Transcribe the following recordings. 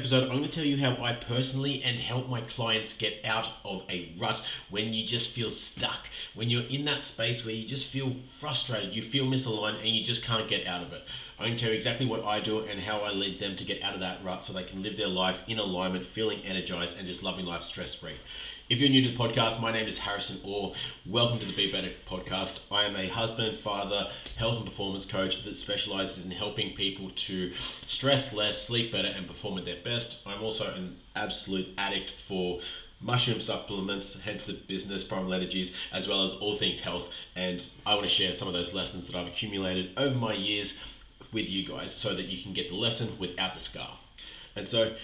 episode, I'm going to tell you how I personally and help my clients get out of a rut when you just feel stuck, when you're in that space where you just feel frustrated, you feel misaligned, and you just can't get out of it. I'm going to tell you exactly what I do and how I lead them to get out of that rut so they can live their life in alignment, feeling energized, and just loving life stress-free. If you're new to the podcast, my name is Harrison Orr. Welcome to the Be Better podcast. I am a husband, father, health and performance coach that specializes in helping people to stress less, sleep better, and perform at their best. I'm also an absolute addict for mushroom supplements, hence the business, Primal Energies, as well as all things health. And I want to share some of those lessons that I've accumulated over my years with you guys so that you can get the lesson without the scar. And so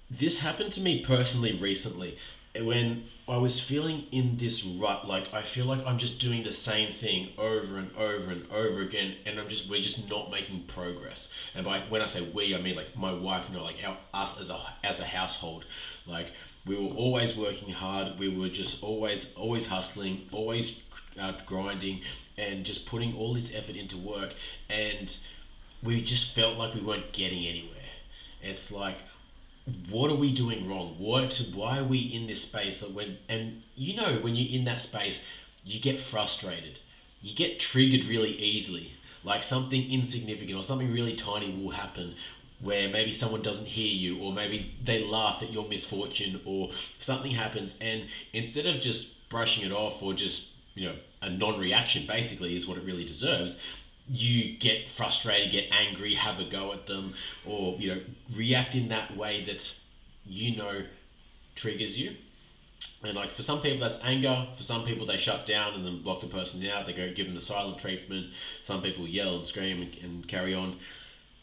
this happened to me personally recently when I was feeling in this rut. Like, I feel like I'm just doing the same thing over and over and over again, and we're just not making progress. And when I say we, I mean like my wife and I, like us as a household. Like, we were always working hard, we were just always hustling, always grinding, and just putting all this effort into work, and we just felt like we weren't getting anywhere. It's like, what are we doing wrong? Why are we in this space? When you're in that space, you get frustrated, you get triggered really easily. Like, something insignificant or something really tiny will happen where maybe someone doesn't hear you, or maybe they laugh at your misfortune, or something happens, and instead of just brushing it off, or just, a non-reaction basically is what it really deserves, you get frustrated, get angry, have a go at them, or react in that way that triggers you. And like, for some people that's anger, for some people they shut down and then block the person out, they go give them the silent treatment. Some people yell and scream and carry on.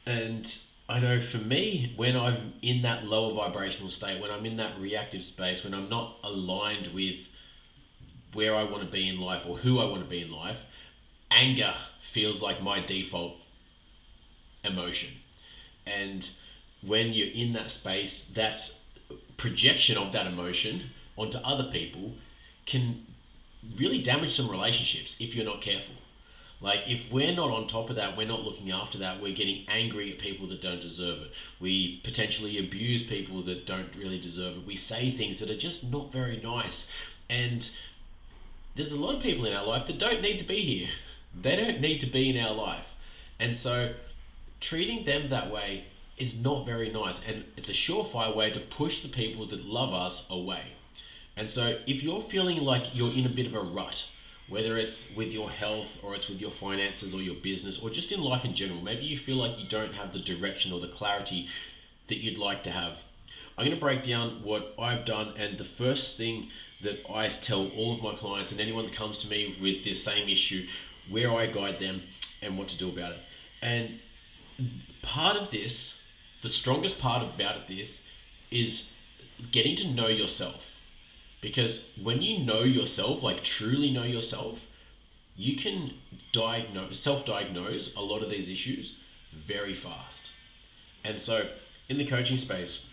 And I know for me, when I'm in that lower vibrational state, when I'm in that reactive space, when I'm not aligned with where I want to be in life or who I want to be in life, anger feels like my default emotion. And when you're in that space, that projection of that emotion onto other people can really damage some relationships if you're not careful. Like, if we're not on top of that, we're not looking after that, we're getting angry at people that don't deserve it. We potentially abuse people that don't really deserve it. We say things that are just not very nice. And there's a lot of people in our life that don't need to be here. They don't need to be in our life. And so treating them that way is not very nice. And it's a surefire way to push the people that love us away. And so if you're feeling like you're in a bit of a rut, whether it's with your health, or it's with your finances, or your business, or just in life in general, maybe you feel like you don't have the direction or the clarity that you'd like to have, I'm going to break down what I've done. And the first thing that I tell all of my clients and anyone that comes to me with this same issue, where I guide them and what to do about it. And part of this, the strongest part about this, is getting to know yourself. Because when you know yourself, like truly know yourself, you can self-diagnose a lot of these issues very fast. And so in the coaching space,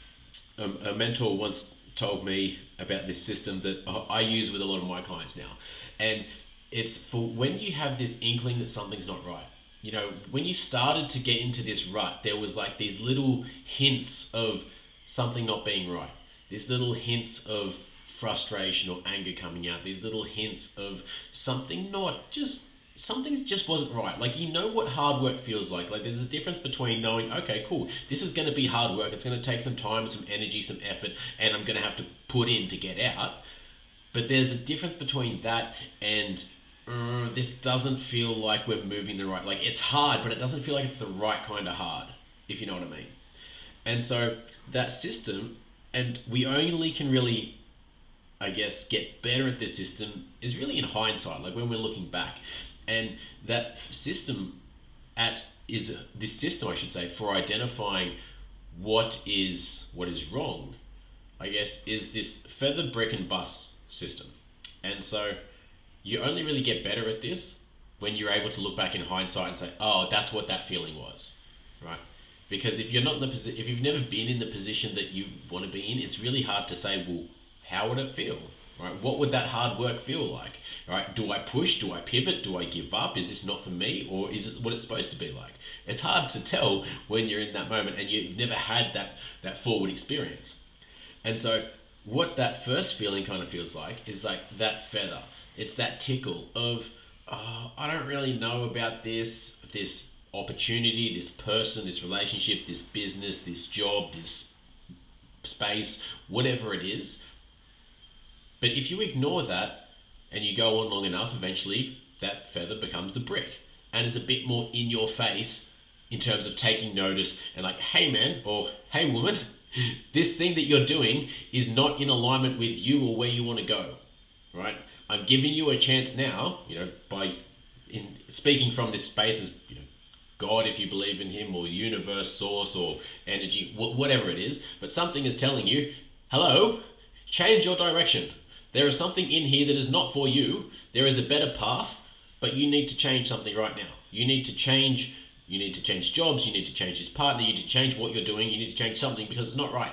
a mentor once told me about this system that I use with a lot of my clients now. And it's for when you have this inkling that something's not right. When you started to get into this rut, there was like these little hints of something not being right. These little hints of frustration or anger coming out. These little hints of something just wasn't right. Like, what hard work feels like. Like, there's a difference between knowing, okay, cool, this is going to be hard work. It's going to take some time, some energy, some effort, and I'm going to have to put in to get out. But there's a difference between that and this doesn't feel like we're moving the right. Like, it's hard, but it doesn't feel like it's the right kind of hard, if you know what I mean. And so that system, and we only can really, I guess, get better at this system is really in hindsight, like when we're looking back. And that system this system, I should say, for identifying what is wrong, I guess, is this feather, brick, and bus system. And so you only really get better at this when you're able to look back in hindsight and say, oh, that's what that feeling was, right? Because if you're not in the if you've never been in the position that you want to be in, it's really hard to say, well, how would it feel? right? What would that hard work feel like, right? Do I push? Do I pivot? Do I give up? Is this not for me, or is it what it's supposed to be like? It's hard to tell when you're in that moment and you've never had that forward experience. And so, what that first feeling kind of feels like is like that feather. It's that tickle of, oh, I don't really know about this opportunity, this person, this relationship, this business, this job, this space, whatever it is. But if you ignore that and you go on long enough, eventually that feather becomes the brick and is a bit more in your face in terms of taking notice and like, hey man, or hey woman, this thing that you're doing is not in alignment with you or where you want to go, right? I'm giving you a chance now, by in speaking from this space as, God, if you believe in him, or universe, source, or energy, whatever it is, but something is telling you, hello, change your direction. There is something in here that is not for you. There is a better path, but you need to change something right now. You need to change jobs, you need to change this partner, you need to change what you're doing, you need to change something because it's not right.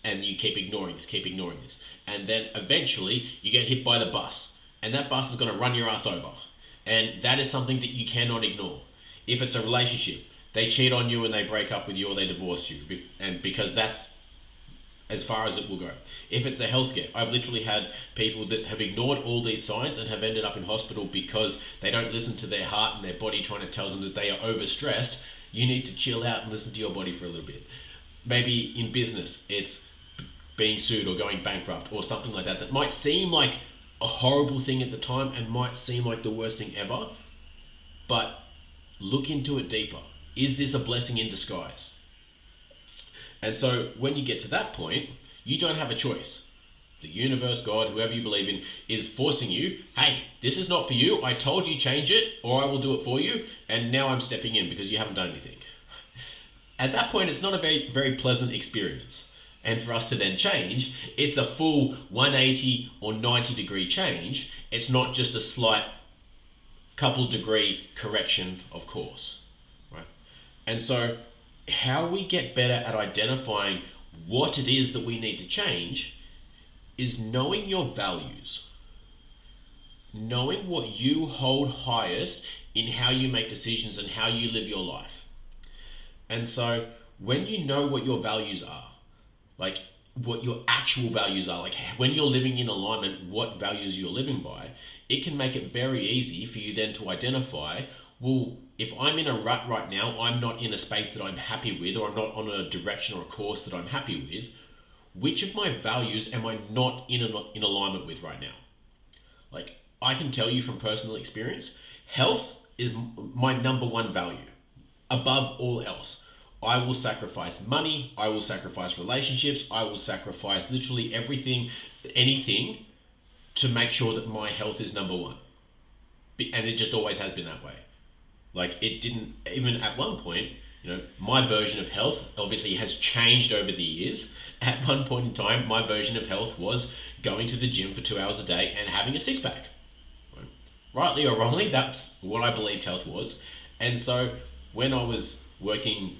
And you keep ignoring this. And then eventually you get hit by the bus. And that bus is going to run your ass over. And that is something that you cannot ignore. If it's a relationship, they cheat on you and they break up with you or they divorce you. And because that's as far as it will go. If it's a health scare, I've literally had people that have ignored all these signs and have ended up in hospital because they don't listen to their heart and their body trying to tell them that they are overstressed. You need to chill out and listen to your body for a little bit. Maybe in business, it's being sued or going bankrupt or something like that. That might seem like a horrible thing at the time and might seem like the worst thing ever, but look into it deeper. Is this a blessing in disguise? And so when you get to that point, you don't have a choice. The universe, God, whoever you believe in, is forcing you, hey, this is not for you. I told you change it or I will do it for you. And now I'm stepping in because you haven't done anything. At that point, it's not a very, very pleasant experience. And for us to then change, it's a full 180 or 90 degree change. It's not just a slight couple degree correction of course, right? And so how we get better at identifying what it is that we need to change is knowing your values, knowing what you hold highest in how you make decisions and how you live your life. And so when you know what your values are, like what your actual values are, like when you're living in alignment, what values you're living by, it can make it very easy for you then to identify, well, if I'm in a rut right now, I'm not in a space that I'm happy with, or I'm not on a direction or a course that I'm happy with, which of my values am I not in alignment with right now? Like, I can tell you from personal experience, health is my number one value above all else. I will sacrifice money, I will sacrifice relationships, I will sacrifice literally everything, anything to make sure that my health is number one. And it just always has been that way. Like, it didn't, even at one point, my version of health obviously has changed over the years. At one point in time, my version of health was going to the gym for 2 hours a day and having a six pack. Right? Rightly or wrongly, that's what I believed health was. And so when I was working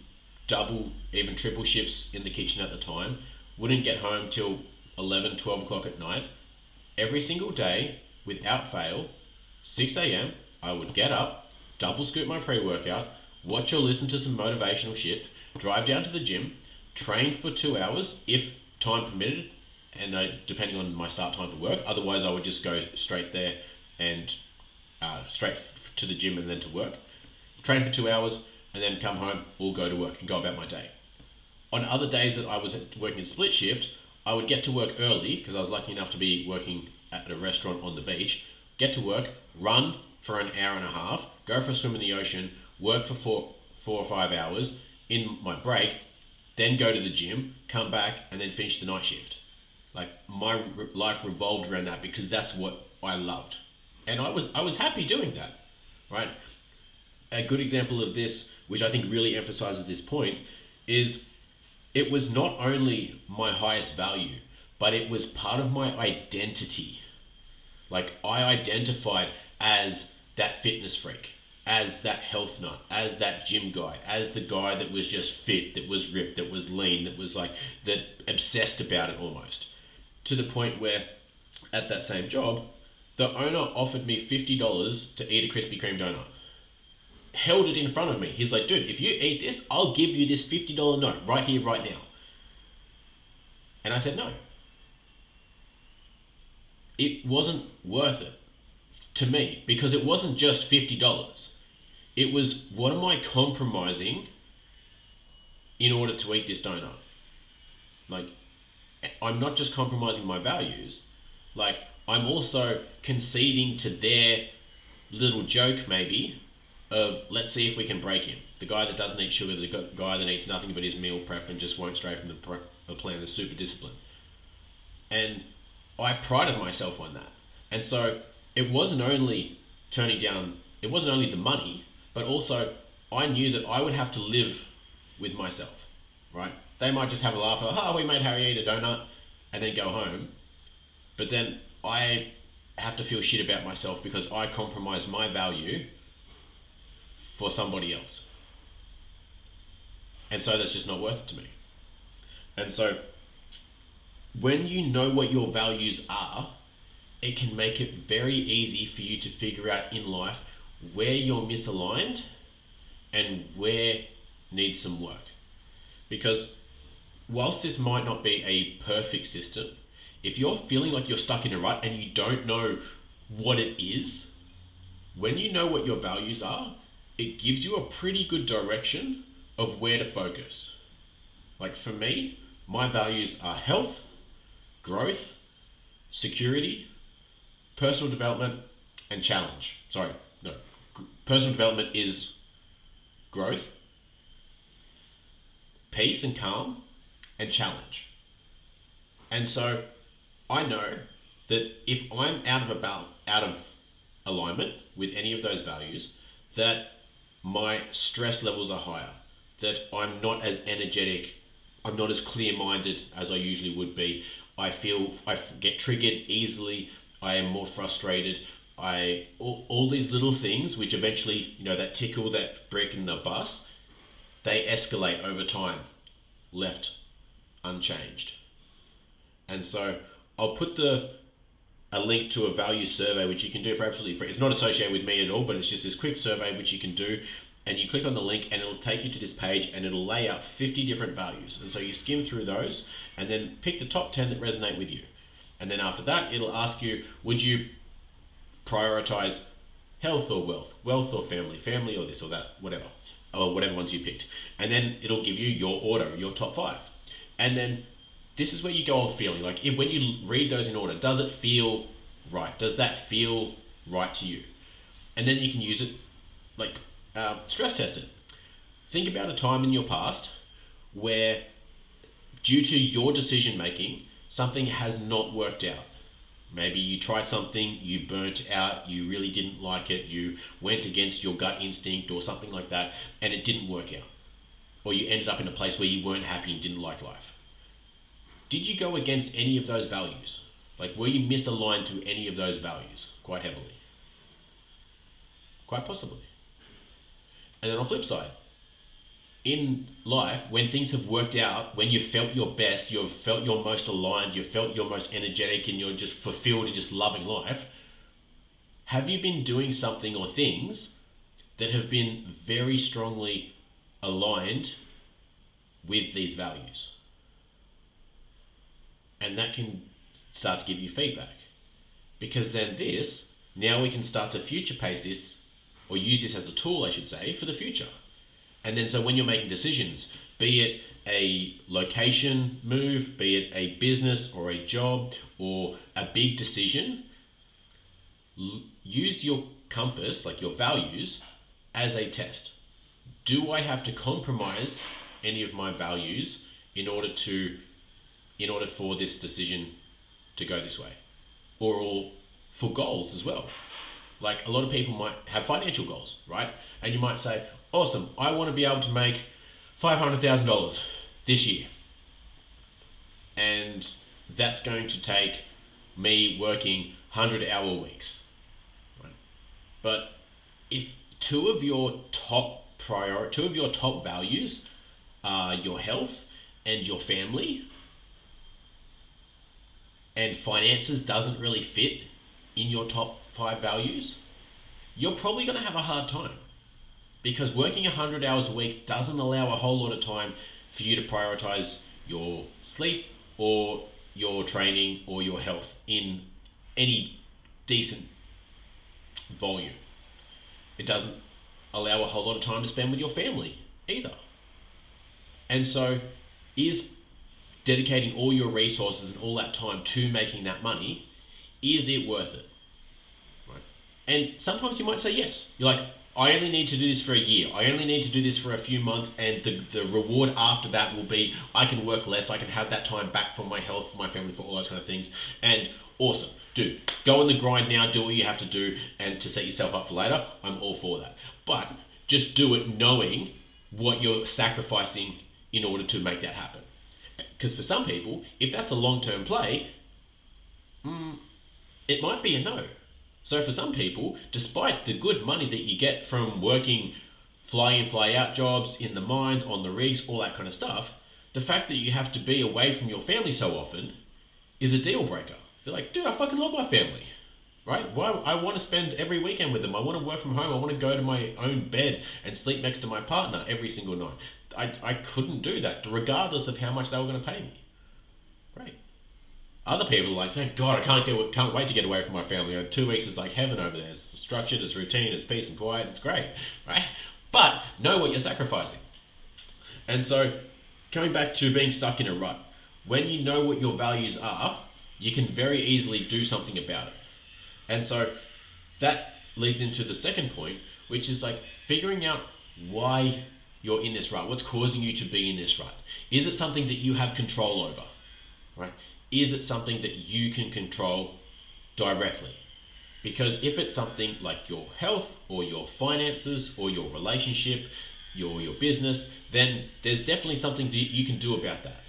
double, even triple shifts in the kitchen at the time, wouldn't get home till 11, 12 o'clock at night, every single day, without fail, 6 a.m., I would get up, double scoop my pre-workout, watch or listen to some motivational shit, drive down to the gym, train for 2 hours if time permitted, and depending on my start time for work. Otherwise, I would just go straight there and straight to the gym and then to work. Train for 2 hours and then come home or go to work and go about my day. On other days that I was working split shift, I would get to work early because I was lucky enough to be working at a restaurant on the beach. Get to work, run for an hour and a half, go for a swim in the ocean, work for 4 or 5 hours in my break, then go to the gym, come back, and then finish the night shift. Like, my life revolved around that because that's what I loved. And I was happy doing that, right? A good example of this, which I think really emphasizes this point, is it was not only my highest value, but it was part of my identity. Like, I identified as that fitness freak, as that health nut, as that gym guy, as the guy that was just fit, that was ripped, that was lean, that was like, that obsessed about it almost. To the point where at that same job, the owner offered me $50 to eat a Krispy Kreme donut. Held it in front of me. He's like, dude, if you eat this, I'll give you this $50 note right here, right now. And I said no. It wasn't worth it to me because it wasn't just $50. It was, what am I compromising in order to eat this donut? Like, I'm not just compromising my values, like, I'm also conceding to their little joke, maybe, of let's see if we can break him. The guy that doesn't eat sugar, the guy that eats nothing but his meal prep and just won't stray from the plan, is super disciplined. And I prided myself on that. And so it wasn't only the money, but also I knew that I would have to live with myself, right? They might just have a laugh, oh, we made Harry eat a donut, and then go home. But then I have to feel shit about myself because I compromise my value for somebody else. And so that's just not worth it to me. And so when you know what your values are, it can make it very easy for you to figure out in life where you're misaligned and where needs some work. Because whilst this might not be a perfect system, if you're feeling like you're stuck in a rut and you don't know what it is, when you know what your values are, it gives you a pretty good direction of where to focus. Like for me, my values are health, growth, security, personal development, and challenge. Sorry, no. Personal development is growth, peace and calm, and challenge. And so I know that if I'm out of alignment with any of those values, that my stress levels are higher, that I'm not as energetic, I'm not as clear-minded as I usually would be. I get triggered easily, I am more frustrated. All these little things, which eventually, that tickle, that brick in the bus, they escalate over time, left unchanged. And so I'll put a link to a value survey which you can do for absolutely free. It's not associated with me at all, but it's just this quick survey which you can do, and you click on the link and it'll take you to this page and it'll lay out 50 different values. And so you skim through those and then pick the top 10 that resonate with you. And then after that, it'll ask you, would you prioritize health or wealth or family or this or that, whatever, or whatever ones you picked. And then it'll give you your order, your top 5. And then this is where you go on feeling. Like when you read those in order, does it feel right? Does that feel right to you? And then you can use it, like stress test it. Think about a time in your past where, due to your decision making, something has not worked out. Maybe you tried something, you burnt out, you really didn't like it, you went against your gut instinct or something like that, and it didn't work out. Or you ended up in a place where you weren't happy and didn't like life. Did you go against any of those values? Like, were you misaligned to any of those values quite heavily? Quite possibly. And then on the flip side, in life, when things have worked out, when you felt your best, you've felt your most aligned, you felt your most energetic, and you're just fulfilled and just loving life, have you been doing something or things that have been very strongly aligned with these values? And that can start to give you feedback. Because then now we can start to future pace this, or use this as a tool, I should say, for the future. And then so when you're making decisions, be it a location move, be it a business or a job or a big decision, use your compass, like your values, as a test. Do I have to compromise any of my values in order for this decision to go this way? Or for goals as well. Like a lot of people might have financial goals, right? And you might say, awesome, I want to be able to make $500,000 this year. And that's going to take me working 100-hour weeks. Right? But if two of your top values are your health and your family, and finances doesn't really fit in your top 5 values, you're probably going to have a hard time, because working 100 hours a week doesn't allow a whole lot of time for you to prioritize your sleep or your training or your health in any decent volume. It doesn't allow a whole lot of time to spend with your family either. And so, is dedicating all your resources and all that time to making that money, is it worth it? Right? And sometimes you might say yes. You're like, I only need to do this for a year. I only need to do this for a few months, and the reward after that will be I can work less, I can have that time back for my health, for my family, for all those kind of things. And awesome. Dude, go on the grind now, do what you have to do, and to set yourself up for later. I'm all for that. But just do it knowing what you're sacrificing in order to make that happen. Because for some people, if that's a long-term play, it might be a no. So for some people, despite the good money that you get from working fly in, fly out jobs in the mines, on the rigs, all that kind of stuff, the fact that you have to be away from your family so often is a deal breaker. They're like, dude, I fucking love my family. Right? Why? I want to spend every weekend with them. I want to work from home. I want to go to my own bed and sleep next to my partner every single night. I couldn't do that, regardless of how much they were going to pay me. Right? Other people are like, thank God, can't wait to get away from my family. 2 weeks is like heaven over there. It's structured, it's routine, it's peace and quiet, it's great, right? But know what you're sacrificing. And so, coming back to being stuck in a rut, when you know what your values are, you can very easily do something about it. And so, that leads into the second point, which is like figuring out why you're in this rut. What's causing you to be in this rut? Is it something that you have control over? Right? Is it something that you can control directly? Because if it's something like your health or your finances or your relationship, your business, then there's definitely something that you can do about that.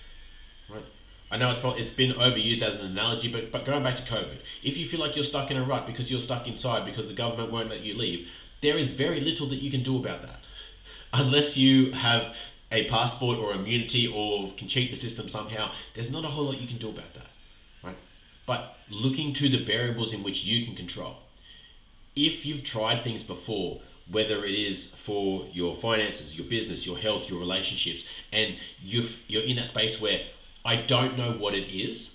Right? I know it's been overused as an analogy, but going back to COVID, if you feel like you're stuck in a rut because you're stuck inside because the government won't let you leave, there is very little that you can do about that. Unless you have a passport or immunity or can cheat the system somehow, there's not a whole lot you can do about that, right? But looking to the variables in which you can control. If you've tried things before, whether it is for your finances, your business, your health, your relationships, and you're in that space where I don't know what it is,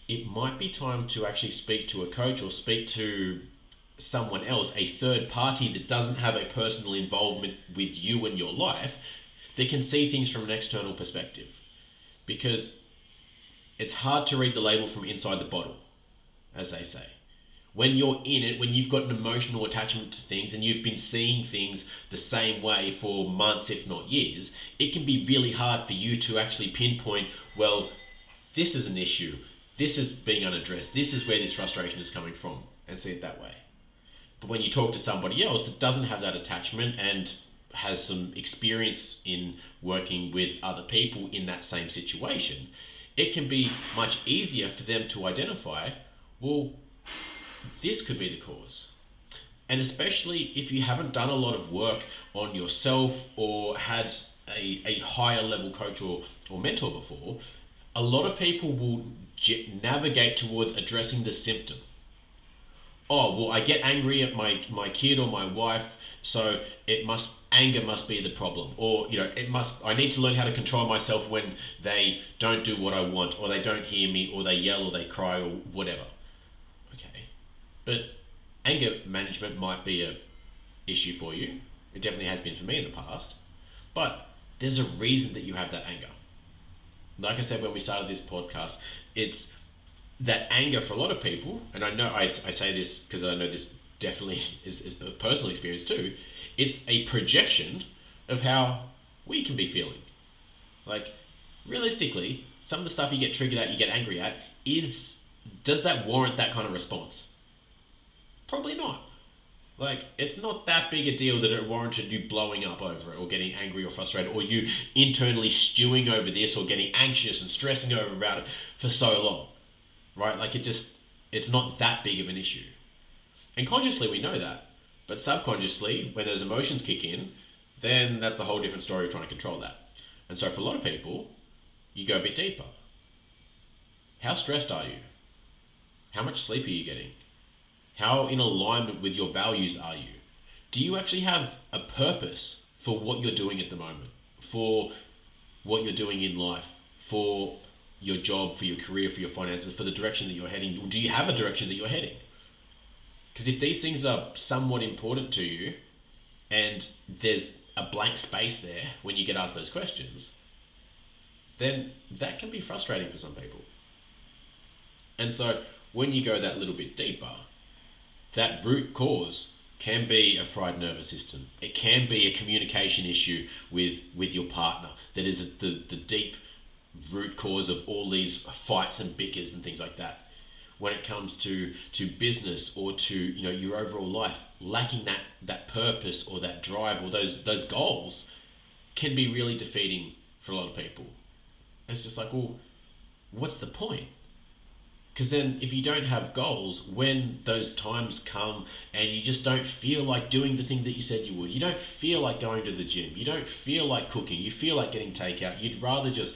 it might be time to actually speak to a coach or speak to someone else, a third party that doesn't have a personal involvement with you and your life, that can see things from an external perspective. Because it's hard to read the label from inside the bottle, as they say. When you're in it, when you've got an emotional attachment to things and you've been seeing things the same way for months, if not years, it can be really hard for you to actually pinpoint, well, this is an issue, this is being unaddressed, this is where this frustration is coming from, and see it that way. But when you talk to somebody else that doesn't have that attachment and has some experience in working with other people in that same situation, it can be much easier for them to identify, well, this could be the cause. And especially if you haven't done a lot of work on yourself or had a higher level coach or mentor before, a lot of people will navigate towards addressing the symptom. Oh, well, I get angry at my kid or my wife, so anger must be the problem. Or, I need to learn how to control myself when they don't do what I want, or they don't hear me, or they yell, or they cry, or whatever. Okay. But anger management might be a issue for you. It definitely has been for me in the past. But there's a reason that you have that anger. Like I said when we started this podcast, it's that anger for a lot of people, and I know I say this because I know this definitely is a personal experience too, it's a projection of how we can be feeling. Like, realistically, some of the stuff you get triggered at, you get angry at, does that warrant that kind of response? Probably not. Like, it's not that big a deal that it warranted you blowing up over it or getting angry or frustrated or you internally stewing over this or getting anxious and stressing over about it for so long. Right? Like, it's not that big of an issue. And consciously we know that. But subconsciously, when those emotions kick in, then that's a whole different story of trying to control that. And so for a lot of people, you go a bit deeper. How stressed are you? How much sleep are you getting? How in alignment with your values are you? Do you actually have a purpose for what you're doing at the moment? For what you're doing in life? For your job, for your career, for your finances, for the direction that you're heading? Do you have a direction that you're heading? Because if these things are somewhat important to you and there's a blank space there when you get asked those questions, then that can be frustrating for some people. And so when you go that little bit deeper, that root cause can be a fried nervous system. It can be a communication issue with your partner that is the deep root cause of all these fights and bickers and things like that. When it comes to business or to your overall life, lacking that purpose or that drive or those goals can be really defeating for a lot of people. It's just like, well, what's the point? Because then, if you don't have goals, when those times come and you just don't feel like doing the thing that you said you would, you don't feel like going to the gym, you don't feel like cooking, you feel like getting takeout, you'd rather just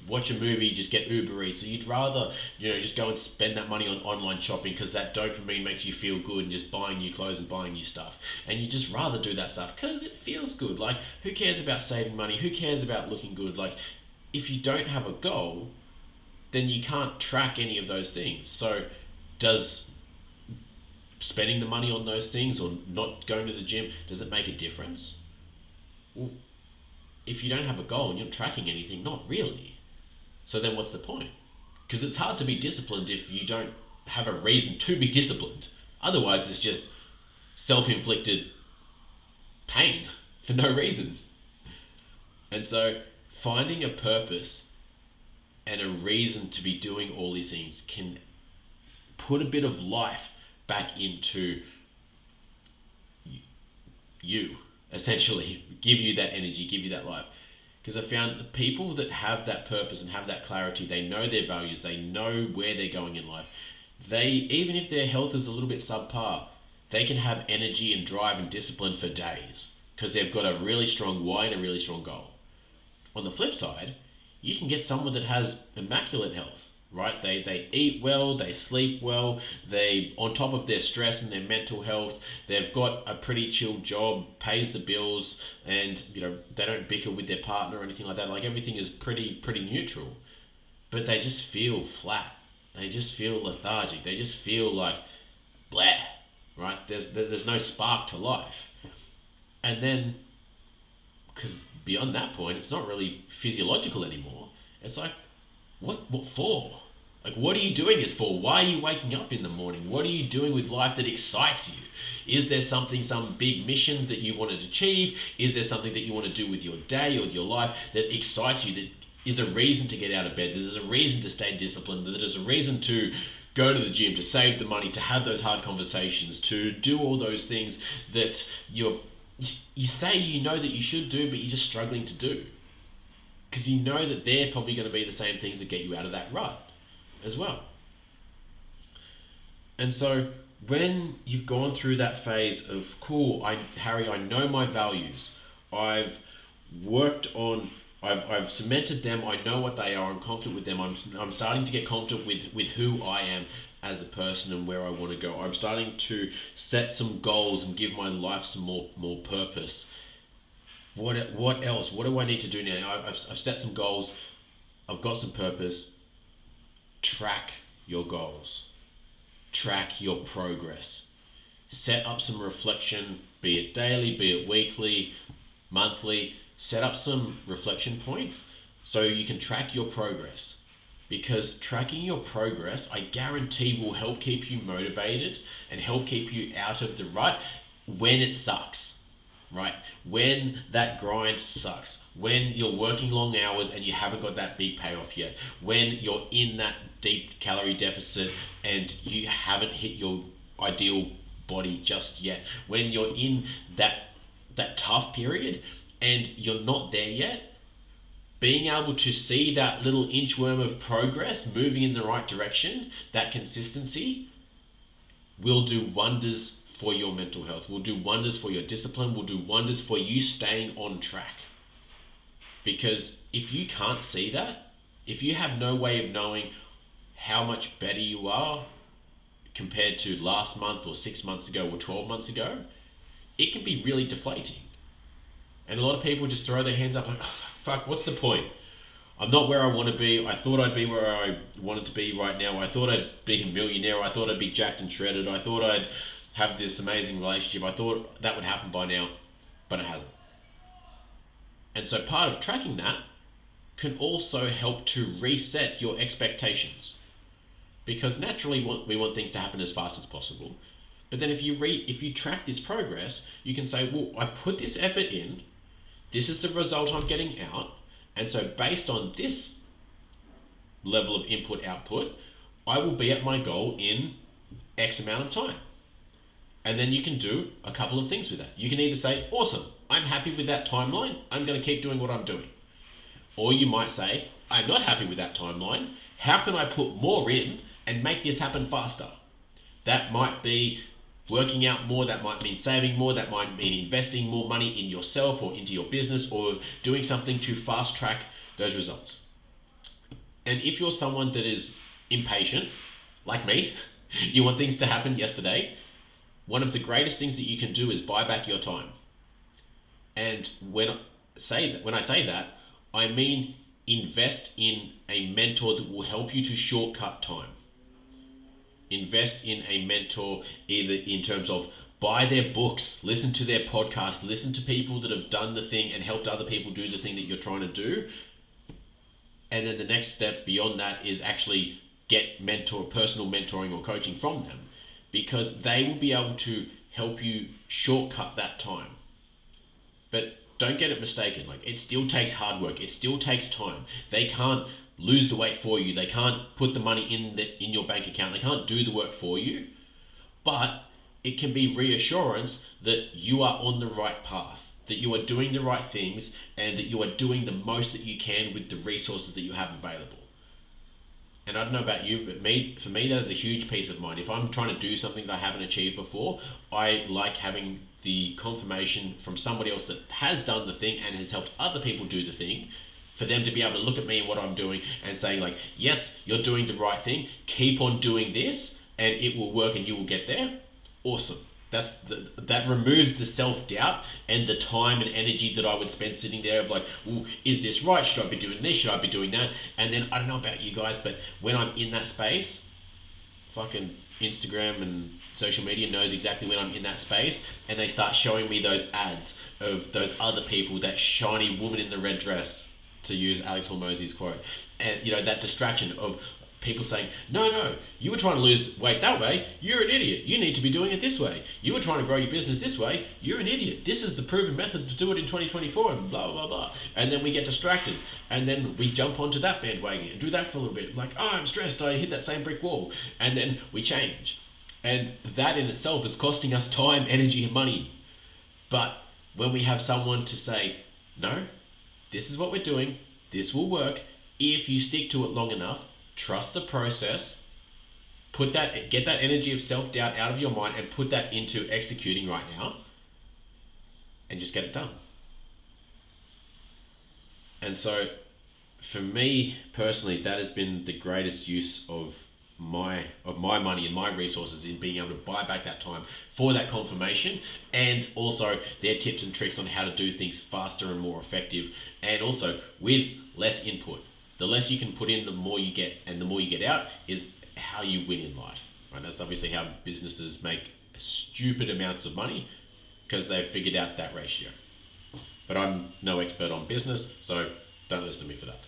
watch a movie, just get Uber Eats, or you'd rather just go and spend that money on online shopping because that dopamine makes you feel good and just buying new clothes and buying new stuff, and you just rather do that stuff because it feels good. Like, who cares about saving money? Who cares about looking good? Like, if you don't have a goal, then you can't track any of those things. So does spending the money on those things or not going to the gym, does it make a difference? Well, if you don't have a goal and you're not tracking anything, not really. So then what's the point? Because it's hard to be disciplined if you don't have a reason to be disciplined. Otherwise, it's just self-inflicted pain for no reason. And so finding a purpose and a reason to be doing all these things can put a bit of life back into you, essentially give you that energy, give you that life. Because I found the people that have that purpose and have that clarity, they know their values, they know where they're going in life. They, even if their health is a little bit subpar, they can have energy and drive and discipline for days because they've got a really strong why and a really strong goal. On the flip side, you can get someone that has immaculate health, right? They eat well, they sleep well, they, on top of their stress and their mental health, they've got a pretty chill job, pays the bills, and they don't bicker with their partner or anything like that. Like, everything is pretty neutral, but they just feel flat. They just feel lethargic. They just feel like blah, right? There's no spark to life. And then, because beyond that point, it's not really physiological anymore. It's like, what for? Like, what are you doing this for? Why are you waking up in the morning? What are you doing with life that excites you? Is there some big mission that you want to achieve? Is there something that you want to do with your day or with your life that excites you, that is a reason to get out of bed, that is a reason to stay disciplined, that is a reason to go to the gym, to save the money, to have those hard conversations, to do all those things that you say you know that you should do, but you're just struggling to do? Because you know that they're probably going to be the same things that get you out of that rut as well. And so when you've gone through that phase of, cool, Harry, I know my values, I've worked on, I've cemented them, I know what they are, I'm confident with them, I'm starting to get confident with who I am as a person and where I want to go. I'm starting to set some goals and give my life some more purpose. What else? What do I need to do now? I've set some goals. I've got some purpose. Track your goals. Track your progress. Set up some reflection, be it daily, be it weekly, monthly. Set up some reflection points so you can track your progress. Because tracking your progress, I guarantee, will help keep you motivated and help keep you out of the rut when it sucks, right? When that grind sucks, when you're working long hours and you haven't got that big payoff yet, when you're in that deep calorie deficit and you haven't hit your ideal body just yet, when you're in that tough period and you're not there yet, being able to see that little inchworm of progress moving in the right direction, that consistency, will do wonders for your mental health, will do wonders for your discipline, will do wonders for you staying on track. Because if you can't see that, if you have no way of knowing how much better you are compared to last month or 6 months ago or 12 months ago, it can be really deflating. And a lot of people just throw their hands up like, oh, fuck, what's the point? I'm not where I want to be. I thought I'd be where I wanted to be right now. I thought I'd be a millionaire. I thought I'd be jacked and shredded. I thought I'd have this amazing relationship. I thought that would happen by now, but it hasn't. And so part of tracking that can also help to reset your expectations. Because naturally we want things to happen as fast as possible. But then if you track this progress, you can say, well, I put this effort in, this is the result I'm getting out, and so based on this level of input output, I will be at my goal in X amount of time. And then you can do a couple of things with that. You can either say, awesome, I'm happy with that timeline, I'm going to keep doing what I'm doing. Or you might say, I'm not happy with that timeline, how can I put more in and make this happen faster? That might be working out more, that might mean saving more, that might mean investing more money in yourself or into your business, or doing something to fast track those results. And if you're someone that is impatient, like me, you want things to happen yesterday, one of the greatest things that you can do is buy back your time. And when I say that, I mean invest in a mentor that will help you to shortcut time. Invest in a mentor either in terms of buy their books, listen to their podcasts, listen to people that have done the thing and helped other people do the thing that you're trying to do. And then the next step beyond that is actually get personal mentoring or coaching from them, because they will be able to help you shortcut that time. But don't get it mistaken, like it still takes hard work, it still takes time. They can't lose the weight for you, they can't put the money in your bank account, they can't do the work for you, but it can be reassurance that you are on the right path, that you are doing the right things, and that you are doing the most that you can with the resources that you have available. And I don't know about you, but for me that is a huge peace of mind. If I'm trying to do something that I haven't achieved before, I like having the confirmation from somebody else that has done the thing and has helped other people do the thing, for them to be able to look at me and what I'm doing and saying like, yes, you're doing the right thing, keep on doing this and it will work and you will get there. Awesome. That removes the self-doubt and the time and energy that I would spend sitting there of like, well, is this right? Should I be doing this? Should I be doing that? And then I don't know about you guys, but when I'm in that space, fucking Instagram and social media knows exactly when I'm in that space, and they start showing me those ads of those other people, that shiny woman in the red dress, to use Alex Hormozy's quote, and that distraction of people saying, no, you were trying to lose weight that way, you're an idiot, you need to be doing it this way. You were trying to grow your business this way, you're an idiot. This is the proven method to do it in 2024, and blah, blah, blah. And then we get distracted, and then we jump onto that bandwagon and do that for a little bit. Like, oh, I'm stressed, I hit that same brick wall. And then we change. And that in itself is costing us time, energy, and money. But when we have someone to say, no, this is what we're doing, this will work, if you stick to it long enough, trust the process, get that energy of self-doubt out of your mind and put that into executing right now, and just get it done. And so for me personally, that has been the greatest use of my money and my resources, in being able to buy back that time for that confirmation, and also their tips and tricks on how to do things faster and more effective, and also with less input. The less you can put in, the more you get, and the more you get out is how you win in life. Right? That's obviously how businesses make stupid amounts of money, because they've figured out that ratio. But I'm no expert on business, so don't listen to me for that.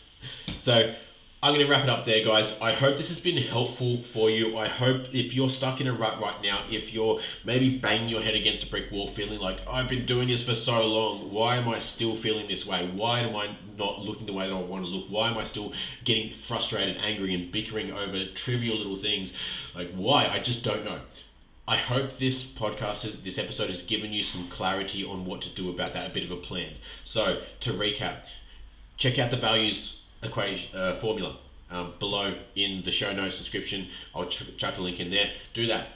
So I'm going to wrap it up there, guys. I hope this has been helpful for you. I hope if you're stuck in a rut right now, if you're maybe banging your head against a brick wall, feeling like, I've been doing this for so long, why am I still feeling this way? Why am I not looking the way that I want to look? Why am I still getting frustrated, angry, and bickering over trivial little things? Like, why? I just don't know. I hope this episode has given you some clarity on what to do about that, a bit of a plan. So to recap, check out the values formula below in the show notes description. I'll chuck a link in there. Do that.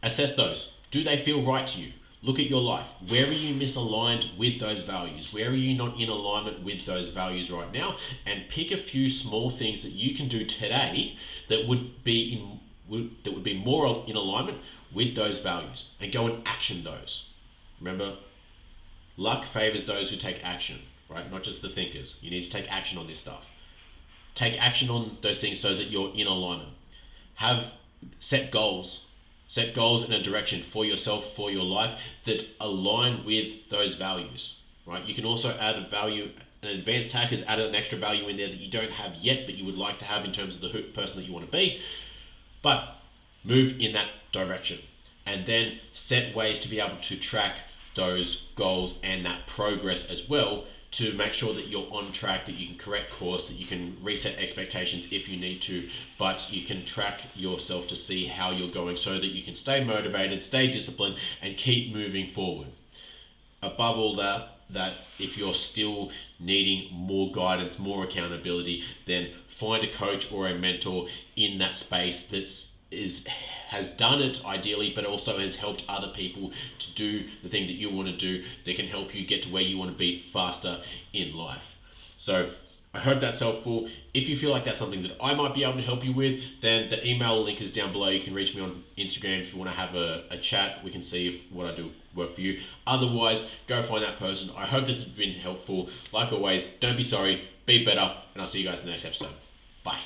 Assess those. Do they feel right to you? Look at your life. Where are you misaligned with those values? Where are you not in alignment with those values right now? And pick a few small things that you can do today that would be that would be more in alignment with those values, and go and action those. Remember, luck favors those who take action, right? Not just the thinkers. You need to take action on this stuff. Take action on those things so that you're in alignment. Have set goals. Set goals in a direction for yourself, for your life, that align with those values, right? You can also add a value. An advanced hack has added an extra value in there that you don't have yet, but you would like to have in terms of the person that you want to be. But move in that direction, and then set ways to be able to track those goals and that progress as well, to make sure that you're on track, that you can correct course, that you can reset expectations if you need to, but you can track yourself to see how you're going so that you can stay motivated, stay disciplined, and keep moving forward. Above all that if you're still needing more guidance, more accountability, then find a coach or a mentor in that space has done it ideally, but also has helped other people to do the thing that you want to do, that can help you get to where you want to be faster in life. So I hope that's helpful. If you feel like that's something that I might be able to help you with, then the email link is down below. You can reach me on Instagram if you want to have a chat. We can see if what I do work for you. Otherwise, go find that person. I hope this has been helpful. Like always, don't be sorry, be better, and I'll see you guys in the next episode. Bye.